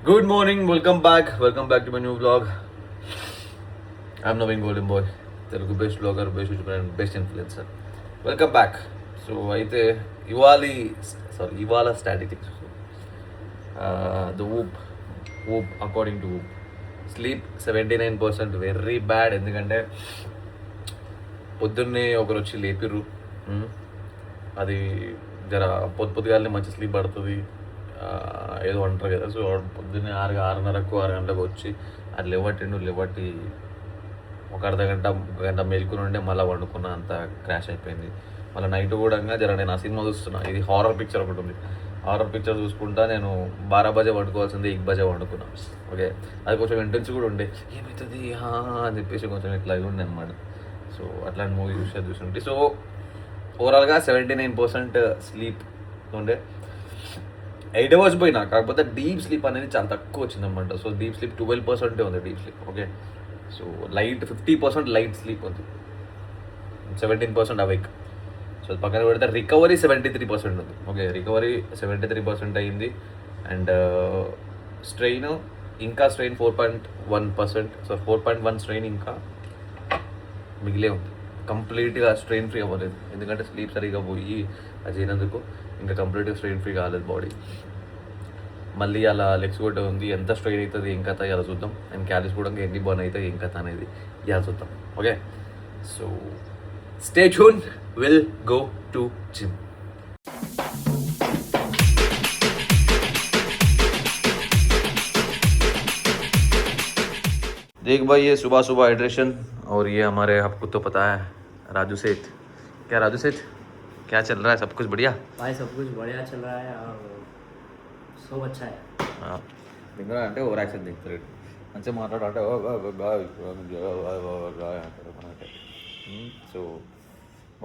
Good morning, welcome back to my new vlog. I'm Naveen Golden Boy, Telugu best vlogger, best YouTuber and best influencer. Welcome back. So అయితే ఇవాళ statistics the Whoop according to Whoop sleep 79% very bad. ఎందుకంటే పొద్దున్నే ఒకరు వచ్చి లేపిర్రు. అది జర పొద్దుగాలని మంచి sleep పడుతుంది ఏదో అంటారు కదా. సో పొద్దున్నే 6:30కు 6 గంటలకు వచ్చి అది లేవట్టి ఒక గంట మేల్కొని ఉండే మళ్ళీ వండుకున్న అంత క్రాష్ అయిపోయింది. మళ్ళీ నైట్ కూడా జర నేను ఆ సినిమా చూస్తున్నా, ఇది హారర్ పిక్చర్ ఒకటి ఉంది. హారర్ పిక్చర్ చూసుకుంటా నేను 12 బజే వండుకోవాల్సింది 1 బజే వండుకున్నా. ఓకే, అది కొంచెం ఇంటెన్స్ కూడా ఉండే, ఏమవుతుంది అని చెప్పేసి కొంచెం ఇట్లా ఉండే అనమాట. సో అట్లాంటి మూవీ చూస్తుంటే సో ఓవరాల్గా 79% స్లీప్ ఉండే. 8 అవర్స్ పోయినా, కాకపోతే డీప్ స్లీప్ అనేది చాలా తక్కువ వచ్చిందనమాట. సో డీప్ స్లీప్ 12% ఉంది deep sleep. Okay, so 50% light sleep ఉంది, 17% అవేక్. సో పక్కన పెడితే రికవరీ 73% ఉంది. ఓకే, రికవరీ 73% అయింది. And strain 4.1%. సో 4.1 స్ట్రెయిన్ ఇంకా మిగిలే ఉంది. కంప్లీట్గా స్ట్రెయిన్ ఫ్రీ అవ్వలేదు, ఎందుకంటే స్లీప్ సరిగా పోయి అది చేయనందుకు ఇంకా కంప్లీట్గా స్ట్రెయిన్ ఫ్రీ కాలేదు బాడీ. మళ్ళీ అలా లెగ్స్ కూడా ఉంది, ఎంత స్ట్రెయిన్ అవుతుంది ఏం కథ ఇలా చూద్దాం. అండ్ క్యాలీస్ కూడా ఎన్ని బర్న్ అవుతాయి ఏం కథ అనేది ఇలా చూద్దాం. Okay, so stay tune, will go to gym. देख भाई, ये सुबह सुबह हाइड्रेशन और ये हमारे आपको तो पता है राजू सेठ. क्या राजू सेठ, क्या चल रहा है? सब कुछ बढ़िया भाई, सब कुछ बढ़िया चल रहा है और सब अच्छा है. దింగరా అంటే ఓవర్ యాక్షన్ దిగుతారు, మంచిగా మాట్లాడాలంటే so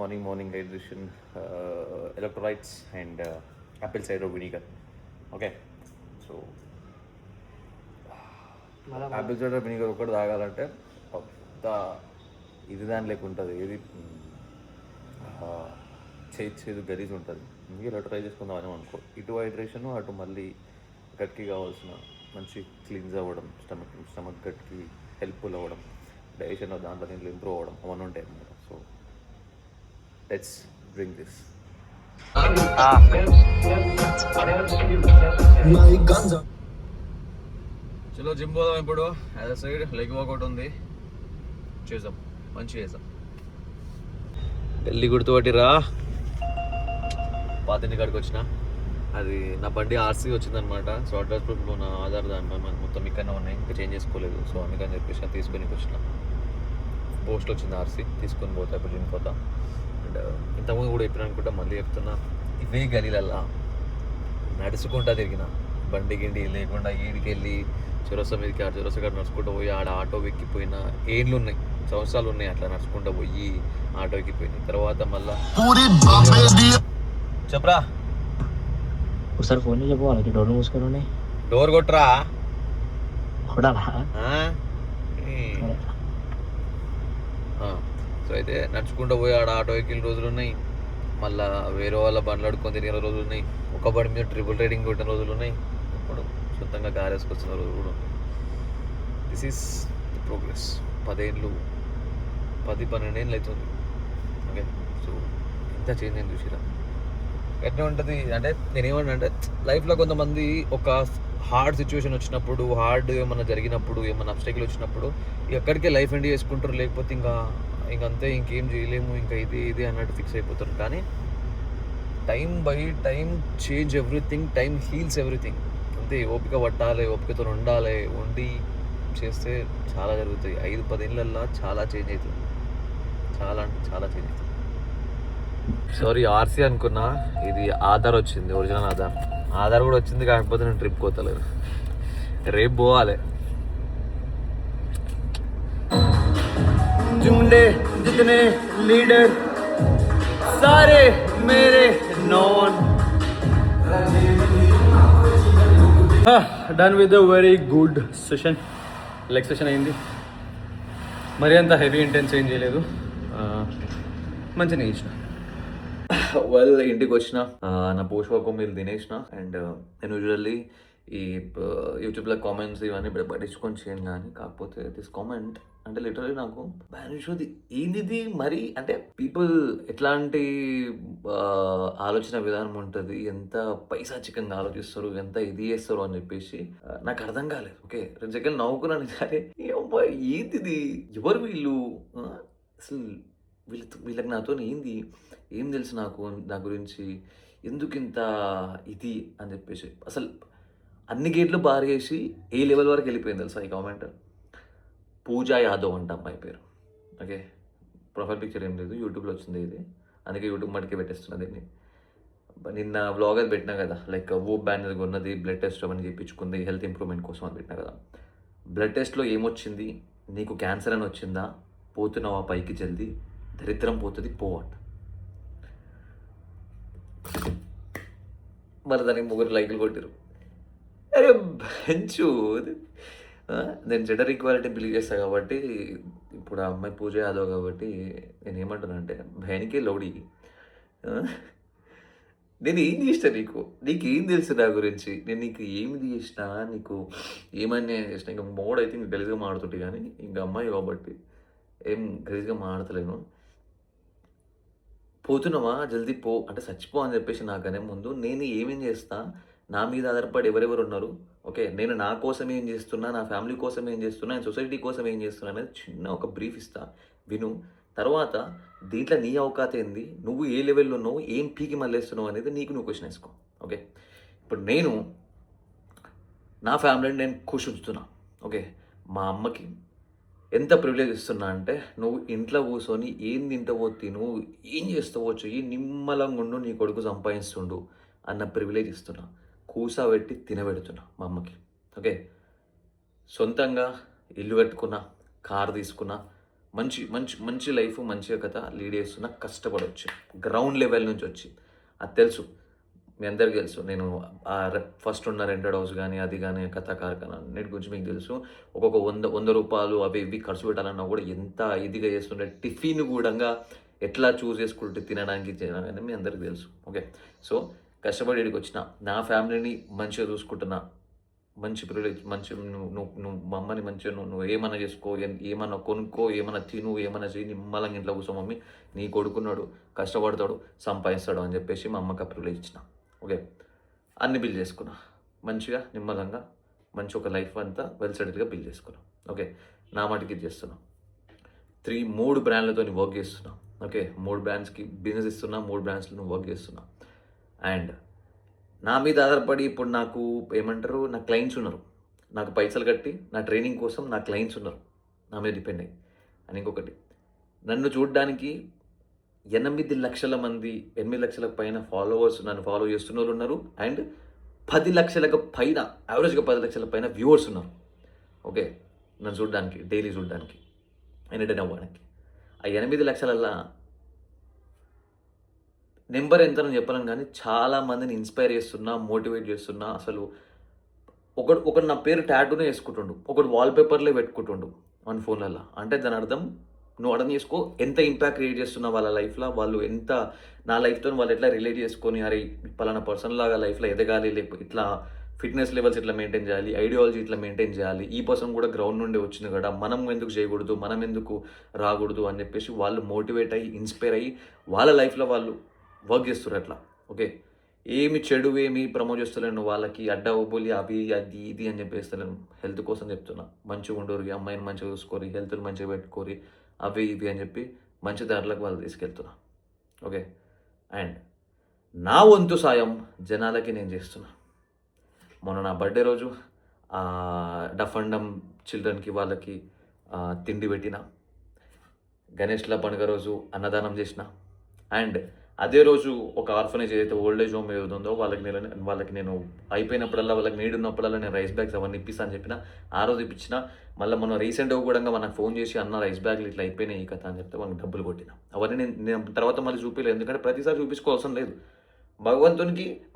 morning hydration, electrolytes and Apple cider vinegar. Okay, so Apple cider vinegar ఒకటి తాగాలంటే పెద్ద ఇది దాని లెక్క ఉంటుంది, ఏది చేదు గరీజ్ ఉంటుంది. అందుకే ఇలా ట్రై చేసుకుందామని అనుకో. ఇటు హైడ్రేషను, అటు మళ్ళీ గట్కి కావాల్సిన మంచి క్లీన్స్ అవ్వడం, స్టమక్ గట్కి హెల్ప్ఫుల్ అవ్వడం, డైజెషన్ దాంట్లో దీంట్లో ఇంప్రూవ్ అవ్వడం అవన్నీ ఉంటాయి అన్నమాట. So let's drink this. చలో జిమ్ పోదాం ఇప్పుడు. As a side leg work out ఉంది, చేద్దాం, మంచిగా చేద్దాం. ఢిల్లీ గుర్తుపట్టి రా, పాతింటి కాడికి వచ్చిన. అది నా బండి ఆర్సీ వచ్చిందనమాట. సో అడ్రస్ ప్రూఫ్లో నా ఆధార్ దాని మొత్తం ఇక్కడనే ఉన్నాయి, ఇంకా చేంజ్ చేసుకోలేదు. సో అందుకని చెప్పేసి తీసుకొని వచ్చిన. పోస్ట్ వచ్చింది ఆర్సీ, తీసుకొని పోతా ఇప్పుడు జిమ్ పోతా. అండ్ ఇంతకుముందు కూడా చెప్పిన అనుకుంటా, మళ్ళీ చెప్తున్నా, ఇవే గలీలల్లా నడుచుకుంటా తిరిగిన, బండి గిండి లేకుండా ఈడికి వెళ్ళి చొరస మీదకి చొరస కాడ నడుచుకుంటూ పోయి ఆడ ఆటో ఎక్కిపోయిన ఏళ్ళు ఉన్నాయి, సంవత్సరాలు ఉన్నాయి అట్లా నడుచుకుంటూ పోయి ఆటో ఎక్కిపోయింది. తర్వాత మళ్ళా చెప్పరా ఒకసారి ఫోన్ చెప్పు వాళ్ళకి, డోర్ మూసుకొని డోర్ కొట్టరా కొడాలా. సో అయితే నడుచుకుంటూ పోయి ఆడ ఆటో ఎక్కిన రోజులు ఉన్నాయి, మళ్ళీ వేరే వాళ్ళ బండ్లు అడుకొని తిరిగిన రోజులు ఉన్నాయి, ఒక బండి మీద ట్రిపుల్ రైడింగ్ కొట్టిన రోజులు ఉన్నాయి, ఇప్పుడు సొంతంగా కార్ వేసుకొచ్చిన రోజులు కూడా ఉన్నాయి. This is the progress. 10-12 ఏళ్ళు అవుతుంది. ఓకే, సో ఎంత చేంజ్ అయింది చూసిరా. ఎట్లా ఉంటుంది అంటే నేనేమన్నా అంటే లైఫ్లో కొంతమంది ఒక హార్డ్ సిచ్యువేషన్ వచ్చినప్పుడు, హార్డ్ ఏమన్నా జరిగినప్పుడు, ఏమన్నా అబ్స్టకిల్ వచ్చినప్పుడు ఎక్కడికే లైఫ్ ఎండ్ చేసుకుంటారు, లేకపోతే ఇంకంతే ఇంకేం చేయలేము, ఇంకా ఇది అన్నట్టు ఫిక్స్ అయిపోతారు. కానీ time by time change everything, time heels everything. అంతే, ఓపిక పట్టాలి, ఓపికతో ఉండి చేస్తే చాలా జరుగుతాయి. 5-10 ఏళ్ళల్లో చాలా చేంజ్ అవుతుంది, చాలా అంటే చాలా చేంజ్ అవుతుంది. సారీ, ఆర్సీ అనుకున్నా, ఇది ఆధార్ వచ్చింది, ఒరిజినల్ ఆధార్ కూడా వచ్చింది. కాకపోతే నేను ట్రిప్ పోతలేదు, రేపు పోవాలి. जुमले जितने लीडर सारे मेरे non. Done with a very good session. Leg session అయింది, మరీ అంత హెవీ ఇంటెన్స్ ఏం చేయలేదు, మంచిగా చేసిన. వెల్ ఇంటికి వచ్చిన నా పోస్ట్ వర్క్ మీరు తినేసిన. అండ్ నేను యూజువల్లీ ఈ యూట్యూబ్లో కామెంట్స్ ఇవన్నీ పట్టించుకొని చేయను కానీ, కాకపోతే దిస్ కామెంట్ అంటే లిటరలీ నాకు బానిషోది ఏంది మరి అంటే పీపుల్ ఎట్లాంటి ఆలోచన విధానం ఉంటుంది, ఎంత పైశాచికంగా ఆలోచిస్తారు, ఎంత ఇది చేస్తారు అని చెప్పేసి నాకు అర్థం కాలేదు. ఓకే 2 సెకండ్లు నవ్వుకున్నాను సరే ఏంటిది, ఎవరు వీళ్ళు, అసలు వీళ్ళకి నాతో ఏంది, ఏం తెలుసు నాకు నా గురించి, ఎందుకు ఇంత ఇది అని చెప్పేసి అసలు అన్ని గేట్లు బారేసి ఏ లెవెల్ వరకు వెళ్ళిపోయింది తెలుసా ఈ కామెంట్. పూజా యాదవ్ అంట అమ్మాయి పేరు. ఓకే ప్రొఫైల్ పిక్చర్ ఏం లేదు, యూట్యూబ్లో వచ్చింది ఇది, అందుకే యూట్యూబ్ మటుకే పెట్టేస్తున్నా దీన్ని. నిన్న వ్లాగ్ అది పెట్టినా కదా, లైక్ వూప్ బ్యాన్ అది ఉన్నది, బ్లడ్ టెస్ట్ అవన్నీ చేయించుకుంది హెల్త్ ఇంప్రూవ్మెంట్ కోసం అని పెట్టినా కదా. బ్లడ్ టెస్ట్లో ఏమొచ్చింది, నీకు క్యాన్సర్ అని వచ్చిందా, పోతున్నావా పైకి జల్దీ, దరిద్రం పోతుంది పోవట్. మరి దానికి 3 లైకులు కొట్టిరు. అరే బెంచు నేను జెండర్ ఈక్వాలిటీ బిలీవ్ చేస్తాను కాబట్టి, ఇప్పుడు ఆ అమ్మాయి పూజ యాదవ్ కాబట్టి నేను ఏమంటున్నా అంటే భయానికే లౌడీ, నేను ఏం చేసిన నీకేం తెలుసు నా గురించి, నేను నీకు ఏమి చేసినా, నీకు ఏమన్నా చేసిన, ఇంకా మోడ్ అయితే ఇంకా గలీజ్గా మాడుతుంటే కానీ ఇంకా అమ్మాయి కాబట్టి ఏం గలీజ్గా మాడతలేను. పోతున్నావా జల్దీ పో అంటే చచ్చిపో అని చెప్పేసి నాకనే ముందు నేను ఏమేం చేస్తా, నా మీద ఆధారపడి ఎవరెవరు ఉన్నారు, ఓకే నేను నా కోసం ఏం చేస్తున్నా, నా ఫ్యామిలీ కోసం ఏం చేస్తున్నా, నేను సొసైటీ కోసం ఏం చేస్తున్నా అనేది చిన్న ఒక బ్రీఫ్ ఇస్తా విను. తర్వాత దీంట్లో నీ అవకాశం ఏంది, నువ్వు ఏ లెవెల్లో ఉన్నావు, ఏం పీకి మళ్ళేస్తున్నావు అనేది నువ్వు క్వశ్చన్ వేసుకో. ఓకే ఇప్పుడు నేను నా ఫ్యామిలీని నేను ఖుషి ఉంచుతున్నా. ఓకే మా అమ్మకి ఎంత ప్రివిలేజ్ ఇస్తున్నా అంటే, నువ్వు ఇంట్లో కూర్చొని ఏం తింటావో తిను, ఏం చేస్తావో చెయ్యి, నిమ్మలంగా ఉండు, నీ కొడుకు సంపాదిస్తుండు అన్న ప్రివిలేజ్ ఇస్తున్నా, కూసాబెట్టి తినబెడుతున్నా మా అమ్మకి. ఓకే సొంతంగా ఇల్లు కట్టుకున్నా, కారు తీసుకున్నా, మంచి మంచి మంచి లైఫ్ మంచిగా కథ లీడ్ చేస్తున్నా, కష్టపడవచ్చు గ్రౌండ్ లెవెల్ నుంచి వచ్చి. అది తెలుసు మీ అందరికీ తెలుసు, నేను ఫస్ట్ ఉన్న రెంటెడ్ హౌస్ కానీ అది కానీ కథ కార్ఖానా అన్నిటి గురించి మీకు తెలుసు. ఒక్కొక్క 100 రూపాయలు అవి ఇవి ఖర్చు పెట్టాలన్నా కూడా ఎంత ఇదిగా చేస్తుంటే, టిఫిన్ కూడా ఎట్లా చూస్ చేసుకుంటే తినడానికి తినడానికి మీ అందరికీ తెలుసు. ఓకే సో కష్టపడి ఇక్కడికి వచ్చిన, నా ఫ్యామిలీని మంచిగా చూసుకుంటున్నా, మంచి ప్రివిలేజ్, మంచి నువ్వు మా అమ్మని మంచిగా నువ్వు ఏమన్నా చేసుకో, ఏమన్నా కొనుక్కో, ఏమన్నా తిను, ఏమన్నా చెయ్యి, నిమ్మలంగా ఇంట్లో కూర్చో మమ్మీ, నీ కొడుకున్నాడు కష్టపడతాడు సంపాదిస్తాడు అని చెప్పేసి మా అమ్మకి ఆ ప్రివిలేజ్ ఇచ్చిన. ఓకే అన్ని బిల్ చేసుకున్నా, మంచిగా నిమ్మలంగా మంచి ఒక లైఫ్ అంతా వెల్ సెటిల్గా బిల్ చేసుకున్నాం. ఓకే నా మటుకి ఇది చేస్తున్నాం. 3 బ్రాండ్లతో వర్క్ చేస్తున్నా. ఓకే 3 బ్రాండ్స్కి బిజినెస్ ఇస్తున్నా, 3 బ్రాండ్స్లో వర్క్ చేస్తున్నా. అండ్ నా మీద ఆధారపడి ఇప్పుడు నాకు ఏమంటారు, నా క్లయింట్స్ ఉన్నారు, నాకు పైసలు కట్టి నా ట్రైనింగ్ కోసం నా క్లయింట్స్ ఉన్నారు, నా మీద డిపెండ్ అయ్యి. అండ్ ఇంకొకటి, నన్ను చూడడానికి 8 లక్షల మంది, 8 లక్షల పైన ఫాలోవర్స్ నన్ను ఫాలో చేస్తున్న వాళ్ళు ఉన్నారు. అండ్ 10 లక్షలకు పైన, యావరేజ్గా 10 లక్షల పైన వ్యూవర్స్ ఉన్నారు. ఓకే నన్ను చూడడానికి, డైలీ చూడడానికి, ఎంటర్టైన్ అవ్వడానికి. ఆ 8 లక్షలల్లా నెంబర్ ఎంతనో చెప్పలేను కానీ చాలా మందిని ఇన్స్పైర్ చేస్తున్నా, మోటివేట్ చేస్తున్నా. అసలు ఒకడు నా పేరు టాటూనే వేసుకుంటుండు, ఒకడు వాల్పేపర్లే పెట్టుకుంటుండు మన ఫోన్లలో. అంటే దాని అర్థం నువ్వు అర్థం చేసుకో ఎంత ఇంపాక్ట్ క్రియేట్ చేస్తున్నా వాళ్ళ లైఫ్లో, వాళ్ళు ఎంత నా లైఫ్తో వాళ్ళు ఎట్లా రిలేట్ చేసుకొని, అరే పలానా పర్సన్ లాగా లైఫ్లో ఎదగాలి, లేకపోతే ఇట్లా ఫిట్నెస్ లెవెల్స్ ఇట్లా మెయింటైన్ చేయాలి, ఐడియాలజీ ఇట్లా మెయింటైన్ చేయాలి, ఈ పర్సన్ కూడా గ్రౌండ్ నుండి వచ్చింది కదా, మనం ఎందుకు చేయకూడదు, మనం ఎందుకు రాకూడదు అని చెప్పేసి వాళ్ళు మోటివేట్ అయ్యి, ఇన్స్పైర్ అయ్యి వాళ్ళ లైఫ్లో వాళ్ళు వర్క్ చేస్తారు అట్లా. ఓకే ఏమి చెడు ఏమి ప్రమోట్ చేస్తలేను, వాళ్ళకి అడ్డ ఒబ్బులి అవి అది ఇది అని చెప్పేస్తలేను, హెల్త్ కోసం చెప్తున్నా. మంచిగా ఉండరు, అమ్మాయిని మంచిగా చూసుకోరి, హెల్త్ని మంచిగా పెట్టుకోరి, అవి ఇవి అని చెప్పి మంచి దారిలోకి వాళ్ళు తీసుకెళ్తున్నా. ఓకే అండ్ నా వంతు సాయం జనాలకి నేను చేస్తున్నా. మొన్న నా బర్త్డే రోజు డఫ్ అండ్ డమ్ చిల్డ్రన్కి వాళ్ళకి తిండి పెట్టిన, గణేష్ల పండుగ రోజు అన్నదానం చేసిన. అండ్ అదే రోజు ఒక ఆర్ఫనేజ్ ఏదైతే ఓల్డేజ్ హోమ్ ఏది ఉందో వాళ్ళకి నేను అయిపోయినప్పుడల్లా, వాళ్ళకి నీడ్ ఉన్నప్పుడల్లా నేను రైస్ బ్యాగ్స్ అవన్నీ ఇప్పిస్తాను చెప్పిన. ఆ రోజు ఇప్పించిన. మళ్ళీ మనం రీసెంట్గా కూడా మనకు ఫోన్ చేసి అన్న రైస్ బ్యాగ్లు ఇట్లా అయిపోయినాయి ఈ కథ అని చెప్తే వాళ్ళకి డబ్బులు కొట్టిన. అవన్నీ నేను తర్వాత మళ్ళీ చూపించలేదు, ఎందుకంటే ప్రతిసారి చూపించుకోవాల్సిన లేదు.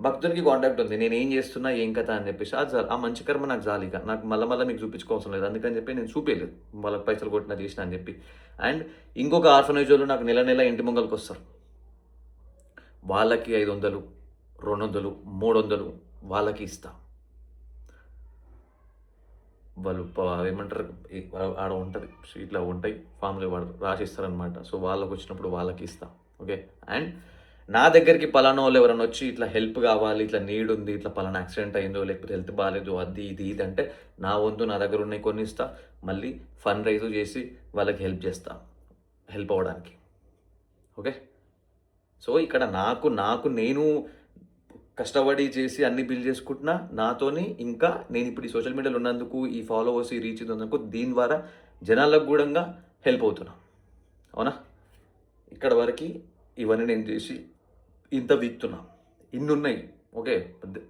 భక్తునికి కాంటాక్ట్ ఉంది, నేను ఏం చేస్తున్నా ఏం కథ అని చెప్పేసి అది ఆ మంచి కర్మ నాకు జాలి, ఇక నాకు మళ్ళీ మీకు చూపించుకోవాల్సిన లేదు. అందుకని చెప్పి నేను చూపించలేదు వాళ్ళకి పైసలు కొట్టినా చేసిన అని చెప్పి. అండ్ ఇంకొక ఆర్ఫనేజ్ వాళ్ళు నాకు నెల నెల ఇంటి ముంగల్కి వస్తారు, వాళ్ళకి 500, 200, 300 వాళ్ళకి ఇస్తా. వాళ్ళు ఏమంటారు ఆడ ఉంటుంది షీట్లో ఉంటాయి, ఫామ్లో వాడు రాసిస్తారనమాట. సో వాళ్ళకి వచ్చినప్పుడు వాళ్ళకి ఇస్తా. ఓకే. అండ్ నా దగ్గరికి పలానా వాళ్ళు ఎవరైనా వచ్చి ఇట్లా హెల్ప్ కావాలి, ఇట్లా నీడ్ ఉంది, ఇట్లా పలానా యాక్సిడెంట్ అయిందో లేకపోతే హెల్త్ బాగాలేదు, అది ఇది అంటే నా వంతు నా దగ్గర ఉన్నాయి కొన్ని ఇస్తా, మళ్ళీ ఫండ్ రైజ్ చేసి వాళ్ళకి హెల్ప్ చేస్తా, హెల్ప్ అవ్వడానికి. ఓకే. సో ఇక్కడ నాకు నేను కష్టపడి చేసి అన్ని బిల్డ్ చేసుకుంటున్నా నాతోని. ఇంకా నేను ఇప్పుడు ఈ సోషల్ మీడియాలో ఉన్నందుకు, ఈ ఫాలోవర్స్, ఈ రీచ్ ఉన్నందుకు దీని ద్వారా జనాలకు కూడా హెల్ప్ అవుతున్నా. అవునా? ఇక్కడ వరకు ఇవన్నీ నేను చేసి ఇంత వీక్తున్నా, ఇన్ని ఉన్నాయి. ఓకే.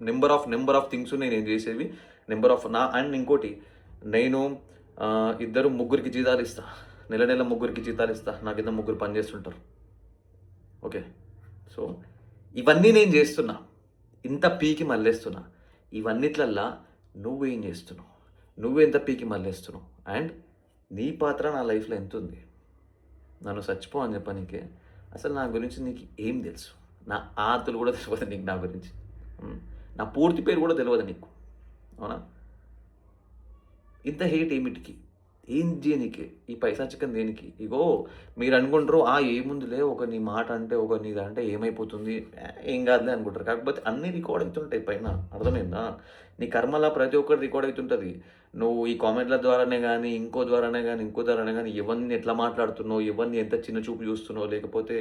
నెంబర్ ఆఫ్ థింగ్స్ ఉన్నాయి నేను చేసేవి, నెంబర్ ఆఫ్ నా. అండ్ ఇంకోటి, నేను 2-3 జీతాలు ఇస్తా, నెల 3 జీతాలు ఇస్తా, నాకు కింద 3 పని చేస్తుంటారు. ఓకే. సో ఇవన్నీ నేను చేస్తున్నా, ఇంత పీకి మళ్ళేస్తున్నా. ఇవన్నిట్లల్లా నువ్వేం చేస్తున్నావు, నువ్వెంత పీకి మళ్ళేస్తున్నావు, అండ్ నీ పాత్ర నా లైఫ్లో ఎంత ఉంది? నన్ను చచ్చిపో అని చెప్పనీకే అసలు నా గురించి నీకు ఏం తెలుసు? నా ఆతులు కూడా తెలియదు నీకు నా గురించి. నా పూర్తి పేరు కూడా తెలియదు నీకు. అవునా? ఇంత హేట్ ఏమిటికి? ఏం దేనికి? ఈ పైసా చికెన్ దేనికి? ఇగో మీరు అనుకుంటారు ఏముందిలే, ఒక నీ మాట అంటే, ఒక నీది అంటే ఏమైపోతుంది, ఏం కాదులే అనుకుంటారు. కాకపోతే అన్నీ రికార్డ్ అవుతుంటాయి పైన. అర్థమైందా? నీ కర్మలా ప్రతి ఒక్కటి రికార్డ్ అవుతుంటుంది. నువ్వు ఈ కామెంట్ల ద్వారానే కానీ, ఇంకో ద్వారానే కానీ ఎవరిని ఎట్లా మాట్లాడుతున్నావు, ఎవరిని ఎంత చిన్న చూపు చూస్తున్నావు, లేకపోతే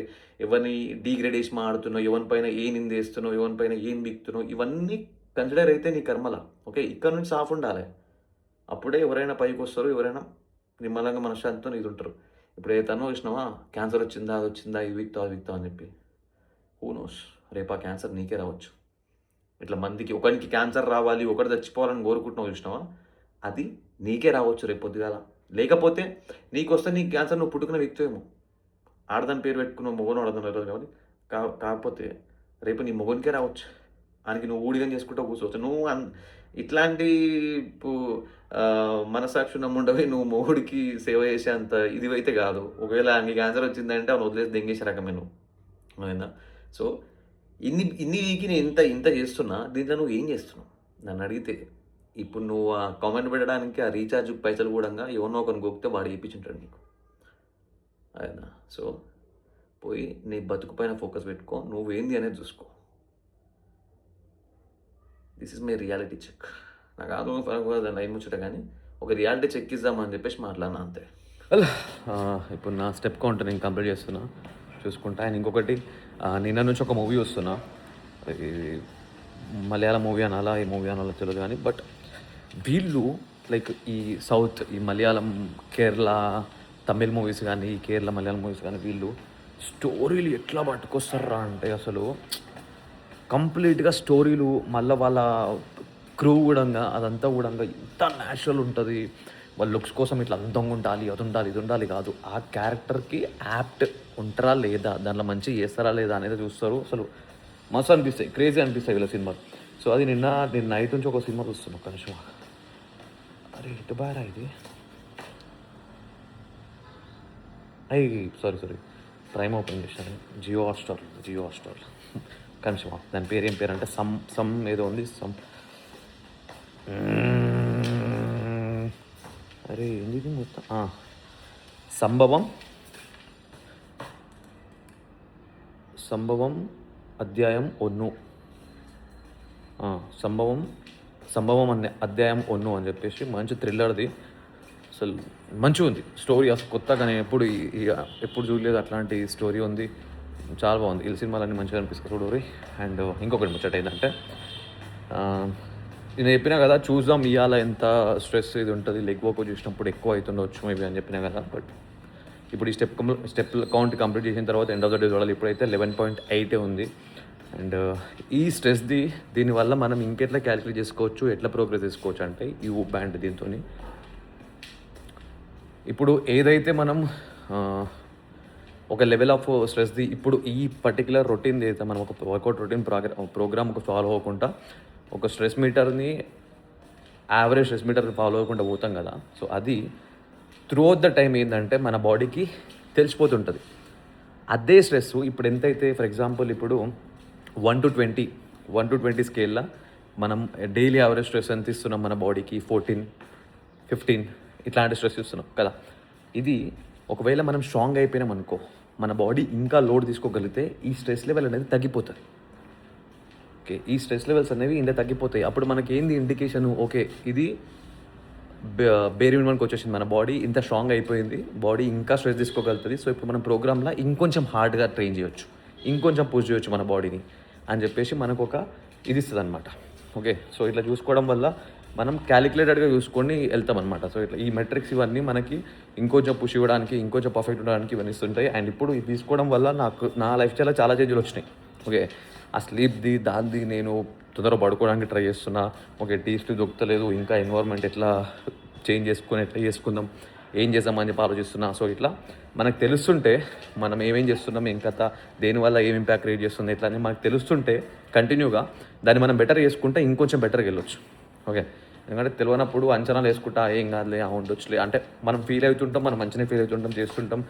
ఎవరిని డీగ్రేడేషన్ మాడుతున్నావు, ఎవరిపైన ఏం నిందేస్తున్నావు, ఎవరిపైన ఏం బిక్తున్నావు, ఇవన్నీ కన్సిడర్ అయితే నీ కర్మలా. ఓకే. ఇక్కడ నుంచి సాఫ్ ఉండాలి. అప్పుడే ఎవరైనా పైకి వస్తారు, ఎవరైనా నిమ్మలంగా మనశ్శాంతితో ఇది ఉంటారు. ఇప్పుడు ఏ తను వచ్చినావా, క్యాన్సర్ వచ్చిందా, అది వచ్చిందా, ఇది వీక్తావు అని చెప్పి, హూ నోస్, రేపు ఆ క్యాన్సర్ నీకే రావచ్చు. ఇట్లా మందికి ఒకరికి క్యాన్సర్ రావాలి, ఒకటి చచ్చిపోవాలని కోరుకుంటున్నావు చూసినావా, అది నీకే రావచ్చు రేపు పొద్దుగాల. లేకపోతే నీకు వస్తే నీకు క్యాన్సర్ నువ్వు పుట్టుకున్న వ్యక్తివేమో, ఆడదాని పేరు పెట్టుకున్నావు, మొగను ఆడదాని కాబట్టి కాకపోతే రేపు నీ మొగనికే రావచ్చు. ఆయనకి నువ్వు ఊడిగం చేసుకుంటూ కూర్చోవచ్చు. నువ్వు ఇట్లాంటి మనసాక్షి నమ్ముండవి నువ్వు మొగుడికి సేవ చేసే అంత ఇది అయితే కాదు. ఒకవేళ నీకు క్యాన్సర్ వచ్చిందంటే అవును వదిలేసి దెంగేసే రకమే నువ్వు. అవునా? సో ఇన్ని వీకి నేను ఇంత చేస్తున్నా, దీంట్లో నువ్వు ఏం చేస్తున్నావు నన్ను అడిగితే? ఇప్పుడు నువ్వు ఆ కామెంట్ పెట్టడానికి ఆ రీఛార్జ్ పైసలు కూడా ఎవరినో ఒకరిని గోకితే వాడు వేయించుంటాడు నీకు. అయినా సో పోయి నీ బతుకు పైన ఫోకస్ పెట్టుకో, నువ్వేంది అనేది చూసుకో. This is my reality check. నాకు ఆదరణ పరంగా దాన్ని అయిముచ్చట, కానీ ఒక రియాలిటీ చెక్ ఇద్దామని చెప్పేసి మాట్లాడినా అంతే. ఇప్పుడు నా స్టెప్ కౌంట్ నేను కంప్లీట్ చేస్తున్నా చూసుకుంటా. అండ్ ఇంకొకటి, నిన్న నుంచి ఒక మూవీ వస్తున్నా, మలయాళం మూవీ అనాలా, ఈ మూవీ అనాలో తెలియదు కానీ, బట్ వీళ్ళు లైక్ ఈ సౌత్, ఈ మలయాళం, కేరళ, తమిళ్ మూవీస్ కానీ, ఈ కేరళ మలయాళం మూవీస్ కానీ, వీళ్ళు స్టోరీలు ఎట్లా పట్టుకొస్తారా అంటే అసలు కంప్లీట్గా స్టోరీలు, మళ్ళీ వాళ్ళ క్రూ కూడా అదంతా కూడా ఎంత న్యాచురల్ ఉంటుంది. వాళ్ళ లుక్స్ కోసం ఇట్లా అందంగా ఉండాలి, అది ఉండాలి, ఇది ఉండాలి కాదు, ఆ క్యారెక్టర్కి యాప్ట్ ఉంటారా లేదా, దాంట్లో మంచిగా చేస్తారా లేదా అనేది చూస్తారు. అసలు మస్తు అనిపిస్తాయి, క్రేజీ అనిపిస్తాయి వీళ్ళ సినిమాలు. సో అది నిన్న నేను నైట్ నుంచి ఒక సినిమా చూస్తున్నాను. ఒక నిమిషం, అరే ఇటు బారా ఇది, సారీ ప్రైమ్ ఓపెన్ చేశాను, జియో హాట్స్టార్ కనిషమా. దాని పేరు ఏం పేరు అంటే సమ్ ఏదో ఉంది, అరే ఏంది మొత్తం, సంభవం అధ్యాయం 1, సంభవం అధ్యాయం 1 అని చెప్పేసి మంచి థ్రిల్లర్ది. అసలు మంచిగా ఉంది స్టోరీ. అసలు కొత్తగా నేను ఎప్పుడు చూడలేదు అట్లాంటి స్టోరీ ఉంది, చాలా బాగుంది. ఈ సినిమాలన్నీ మంచిగా అనిపిస్తుంది స్టోరీ. అండ్ ఇంకొకటి ముచ్చట ఏంటంటే, నేను చెప్పినా కదా చూద్దాం ఇవాళ ఎంత స్ట్రెస్ ఇది ఉంటుంది, లెగ్ వర్క్ చూసినప్పుడు ఎక్కువ అవుతుండొచ్చు మేబీ అని చెప్పినా కదా. బట్ ఇప్పుడు ఈ స్టెప్ కౌంట్ కంప్లీట్ చేసిన తర్వాత ఎండ్ ఆఫ్ ద డే చూడాలి. ఇప్పుడైతే 11.8 ఉంది. అండ్ ఈ స్ట్రెస్ది దీనివల్ల మనం ఇంకెట్లా క్యాలిక్యులేట్ చేసుకోవచ్చు, ఎట్లా ప్రోగ్రెస్ చేసుకోవచ్చు అంటే ఈ బ్యాండ్ దీంతో ఇప్పుడు ఏదైతే మనం ఒక లెవెల్ ఆఫ్ స్ట్రెస్ది ఇప్పుడు ఈ పర్టికులర్ రొటీన్ అయితే మనం ఒక వర్కౌట్ రొటీన్ ప్రోగ్రామ్ ఒక ఫాలో అవ్వకుండా ఒక స్ట్రెస్ మీటర్ని యావరేజ్ స్ట్రెస్ మీటర్ని ఫాలో అవ్వకుండా పోతాం కదా. సో అది త్రూ అవుట్ ద టైం ఏంటంటే మన బాడీకి తెలిసిపోతుంటుంది. అదే స్ట్రెస్ ఇప్పుడు ఎంతైతే, ఫర్ ఎగ్జాంపుల్ ఇప్పుడు 1 to 20 స్కేల్లో మనం డైలీ యావరేజ్ స్ట్రెస్ ఎంత ఇస్తున్నాం మన బాడీకి, 14 15 ఇట్లాంటి స్ట్రెస్ ఇస్తున్నాం కదా. ఇది ఒకవేళ మనం స్ట్రాంగ్ అయిపోయినాం అనుకో, మన బాడీ ఇంకా లోడ్ తీసుకోగలిగితే ఈ స్ట్రెస్ లెవెల్ అనేది తగ్గిపోతుంది. ఓకే, ఈ స్ట్రెస్ లెవెల్స్ అనేవి ఇంత తగ్గిపోతాయి. అప్పుడు మనకి ఏంది ఇండికేషన్, ఓకే ఇది బేర్ మినిమంకి వచ్చేసింది, మన బాడీ ఇంత స్ట్రాంగ్ అయిపోయింది, బాడీ ఇంకా స్ట్రెస్ తీసుకోగలుగుతుంది. సో ఇప్పుడు మనం ప్రోగ్రామ్లో ఇంకొంచెం హార్డ్గా ట్రైన్ చేయొచ్చు, ఇంకొంచెం పుష్ చేయొచ్చు మన బాడీని అని చెప్పేసి మనకు ఒక ఇది ఇస్తుంది అనమాట. ఓకే, సో ఇట్లా చూసుకోవడం వల్ల మనం క్యాలిక్యులేటెడ్గా చూసుకొని వెళ్తాం అనమాట. సో ఇట్లా ఈ మెట్రిక్స్ ఇవన్నీ మనకి ఇంకొంచెం పుష్ ఇవ్వడానికి, ఇంకొంచెం పర్ఫెక్ట్ ఉండడానికి ఇవన్నీ ఇస్తుంటాయి. అండ్ ఇప్పుడు ఇది తీసుకోవడం వల్ల నా లైఫ్ స్టైల్లో చాలా చేంజ్లు వచ్చినాయి. ఓకే, ఆ స్లీప్ది దాన్ని నేను తొందరగా పడుకోవడానికి ట్రై చేస్తున్నా. ఓకే, టీస్టీ దొరుకుతలేదు, ఇంకా ఎన్వైర్న్మెంట్ ఎట్లా చేంజ్ చేసుకొని ఎట్లా చేసుకుందాం, ఏం చేద్దామని చెప్పి ఆలోచిస్తున్నా. సో ఇట్లా మనకు తెలుస్తుంటే మనం ఏమేం చేస్తున్నాం, ఏం కథ, దేనివల్ల ఏం ఇంపాక్ట్ క్రియేట్ చేస్తుంది ఇట్లా అని మనకు తెలుస్తుంటే కంటిన్యూగా దాన్ని మనం బెటర్ చేసుకుంటే ఇంకొంచెం బెటర్గా వెళ్ళొచ్చు. ఓకే, ఎందుకంటే తెలియనప్పుడు అంచనాలు వేసుకుంటా ఏం కాదులే, ఉండొచ్చులే అంటే మనం ఫీల్ అవుతుంటాం, మనం మంచిగా ఫీల్ అవుతుంటాం, చేస్తుంటాం.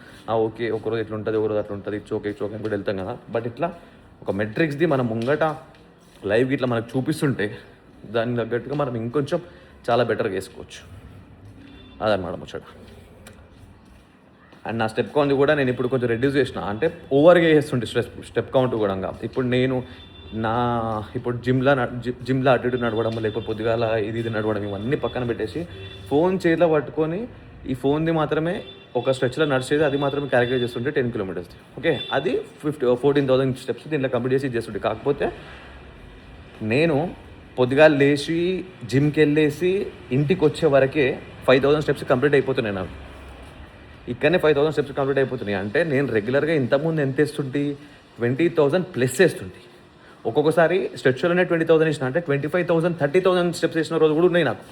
ఓకే ఒకరోజు ఎట్లా ఉంటుంది, ఒకరోజు అట్లా ఉంటుంది, చోకే అని కూడా వెళ్తాం కదా. బట్ ఇట్లా ఒక మెట్రిక్స్ది మనం ముంగట లైవ్కి ఇట్లా మనకు చూపిస్తుంటే దానికి తగ్గట్టుగా మనం ఇంకొంచెం చాలా బెటర్గా వేసుకోవచ్చు. అదనమాట ముచ్చట. అండ్ నా స్టెప్ కౌంట్ కూడా నేను ఇప్పుడు కొంచెం రెడ్యూస్ చేసిన, అంటే ఓవర్గా చేస్తుంటే స్టెప్ కౌంట్ కూడా. ఇప్పుడు నేను ఇప్పుడు జిమ్లో అటు ఇటు నడవడం, లేకపోతే పొద్దుగాల ఇది నడవడం, ఇవన్నీ పక్కన పెట్టేసి ఫోన్ చేతిలో పట్టుకొని ఈ ఫోన్ది మాత్రమే ఒక స్ట్రెచ్లో నడిచేది, అది మాత్రమే క్యాలిక్యులేట్ చేస్తుంటే 10 కిలోమీటర్స్. ఓకే, అది 14,000 స్టెప్స్ దీంట్లో కంప్లీట్ చేసి చేస్తుంటే. కాకపోతే నేను పొద్దుగాల లేచి జిమ్కి వెళ్ళేసి ఇంటికి వచ్చే వరకే 5,000 స్టెప్స్ కంప్లీట్ అయిపోతున్నాయి నాకు. ఇక్కడనే 5,000 స్టెప్స్ కంప్లీట్ అయిపోతున్నాయి. అంటే నేను రెగ్యులర్గా ఇంతకుముందు ఎంత వేస్తుంటే 20,000 ప్లస్ వేస్తుంటే, ఒక్కొక్కసారి స్ట్రెచ్లోనే 20,000 వేసిన, అంటే 25,000 30,000 స్టెప్స్ వేసిన రోజులు కూడా ఉన్నాయి నాకు.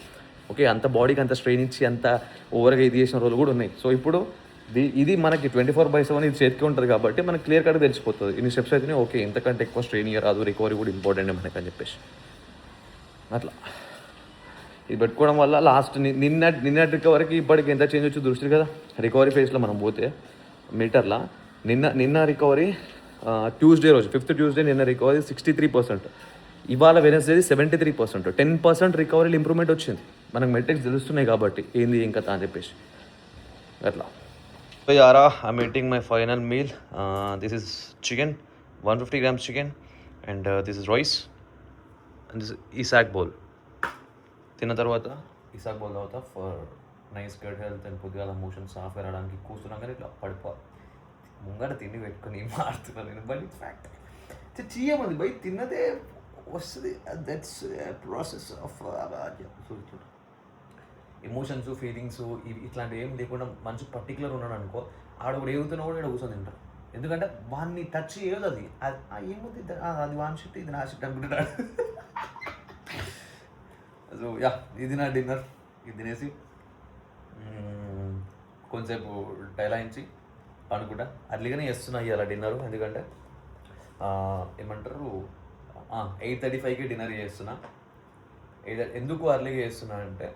ఓకే, అంత బాడీకి అంత స్ట్రెయిన్ ఇచ్చి అంత ఓవర్గా ఇది చేసిన రోజులు కూడా ఉన్నాయి. సో ఇప్పుడు ఇది మనకి 24/7 ఇది చేతికి ఉంటుంది కాబట్టి మనకి క్లియర్ కట్గా తెలిసిపోతుంది ఇన్ని స్టెప్స్ అయితేనే ఓకే, ఇంతకంటే ఎక్కువ స్ట్రెయిన్ రాదు, రికవరీ కూడా ఇంపార్టెంట్ మనకి అని చెప్పేసి. అట్లా ఇది పెట్టుకోవడం వల్ల లాస్ట్ నిన్న రికవరీకి ఇప్పటికి ఎంత చేంజ్ వచ్చి దృష్టి కదా. రికవరీ ఫేజ్లో మనం పోతే మీటర్లో నిన్న రికవరీ ట్యూస్డే రోజు 5th ట్యూస్డే నిన్న రికవరీ 63%, ఇవాళ వెనస్డేది 73%, 10% రికవరీలు ఇంప్రూవ్మెంట్ వచ్చింది. మనకు మెట్రిక్స్ తెలుస్తున్నాయి కాబట్టి ఏంది ఏం కథ అని చెప్పేసి అట్లా. సో యారా, I'm eating my final meal. This is chicken, 150 grams chicken, and this is rice, and this ఈసాక్ బౌల్. తిన్న తర్వాత ఈసాక్ బౌల్ తర్వాత for nice gut health and పొద్దుగాల మోషన్ సాఫ్ రావడానికి కూర్చున్నాం కానీ ఇట్లా పడిపోవాలి. ముంగట తిండి పెట్టుకుని మాడుతున్నాను నేను, బట్ ఇట్స్ ఫ్యాక్ట్. చేయమంది బై తిన్నదే వస్తుంది, that's process of emotions, feelings ఇవి ఇట్లాంటివి ఏం లేకుండా మంచి పర్టికులర్ ఉన్నాడు అనుకో, ఆడ కూడా ఏగుతున్నా కూడా ఇక్కడ కూర్చొని తింటారు. ఎందుకంటే వాడిని టచ్ చేయదు, అది ఏమవుతుంది, అది వాన్ షిట్ ఇది నా షిట్ అనుకుంటున్నాడు. సో యా, ఇది నా డిన్నర్. ఇది తినేసి కొంచెంసేపు టైలాయించి అనుకుంటా అర్లీగానే చేస్తున్నా ఇవాళ డిన్నర్. ఎందుకంటే ఏమంటారు 8:35కి డిన్నర్ చేస్తున్నా. ఎందుకు అర్లీగా చేస్తున్నా అంటే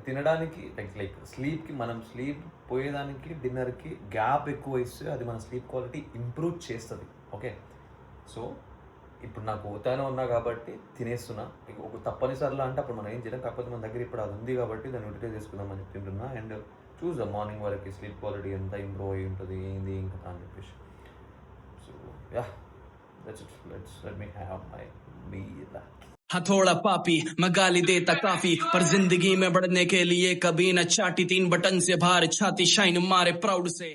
తినడానికి లైక్ స్లీప్కి, మనం స్లీప్ పోయేదానికి డిన్నర్కి గ్యాప్ ఎక్కువ ఇస్తే అది మన స్లీప్ క్వాలిటీ ఇంప్రూవ్ చేస్తుంది. ఓకే, సో ఇప్పుడు నాకు పోతానే ఉన్నా కాబట్టి తినేస్తున్నా. ఒక తప్పనిసరిలా అంటే అప్పుడు మనం ఏం చేయలేం, కాకపోతే మన దగ్గర ఇప్పుడు అది ఉంది కాబట్టి దాన్ని యూటిలైజ్ చేసుకుందామని తింటున్నా. అండ్ చూద్దాం మార్నింగ్ వరకు స్లీప్ క్వాలిటీ ఎంత ఇంప్రూవ్ అయ్యి ఉంటుంది, ఏంది ఇంకా అని చెప్పేసి. So yeah, that's it. Let me have my meal. हथौड़ा पापी मैं गाली देता काफी, पर जिंदगी में बढ़ने के लिए कभी न चाटी, 3 बटन से बाहर छाती शाइन मारे प्राउड से।